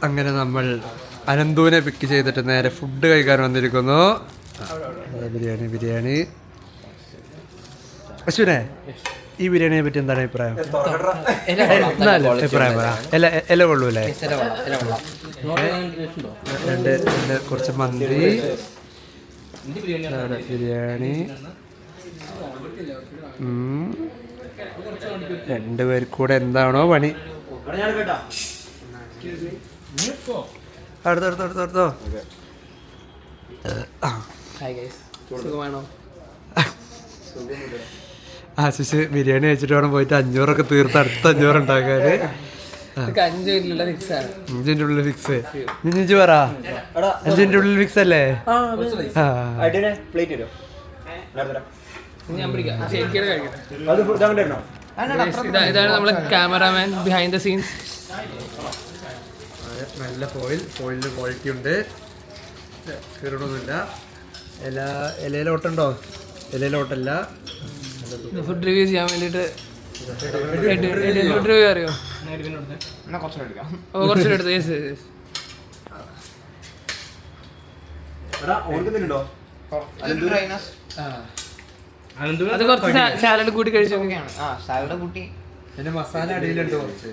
അങ്ങനെ നമ്മൾ അനന്തുവിനെ പിക്ക് ചെയ്തിട്ട് നേരെ ഫുഡ് കഴിക്കാൻ വന്നിരിക്കുന്നു. ബിരിയാണി. അശ്വിനെ, ഈ ബിരിയാണിയെ പറ്റി എന്താണ് അഭിപ്രായം? അഭിപ്രായം പറ. ഇല കൊള്ളൂല്ലേ? രണ്ട് കുറച്ച് മന്തി, ബിരിയാണി. രണ്ടുപേർക്ക് കൂടെ എന്താണോ പണി. അടുത്തോ. ആശിഷ് ബിരിയാണി കഴിച്ചിട്ട് വേണം പോയിട്ട് 500 തീർത്ത് അടുത്ത 500 ഉണ്ടാക്കാന്. 5 ഉള്ളിൽ ഫിക്സ്. നിഞ്ചു പറ, 5 ഉള്ളിൽ ഫിക്സ് അല്ലേ? ഇതാണ് നമ്മളെ ക്യാമറാമാൻ ബിഹൈൻഡ് ദ സീൻസ്. നല്ല ഫോയിലിന് ക്വാളിറ്റി ഉണ്ട്, കീറണമൊന്നുമില്ല. ഇലയിലോട്ടുണ്ടോ? ഇലയിലോട്ടല്ല. ഫുഡ് റിവ്യൂ ചെയ്യാൻ വേണ്ടിട്ട് ഫുഡ് റിവ്യൂ അറിയോ? കുറച്ചുകൂടെ എടുത്തു. അത് കുറച്ച് സാലഡ് കൂട്ടി കഴിച്ചു. സാലഡ് കൂട്ടി എന്റെ മസാല അടിയിലുണ്ട് കുറച്ച്.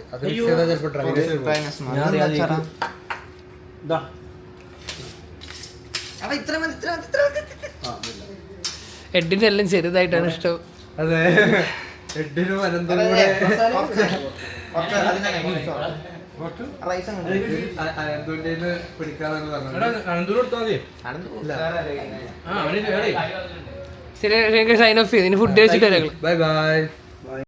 എഡിന്റെ എല്ലാം ചെറുതായിട്ടാണ് ഇഷ്ടം. അതെ, എഡിനും അനന്തനും കൂടെ അനന്തുവിന്റെ പിടിക്കാന്നാണ് പറഞ്ഞത്. ശരി, സൈൻ ഓഫ് ചെയ്ത് ഇനി ഫുഡ് കഴിച്ചിട്ട് ബൈ.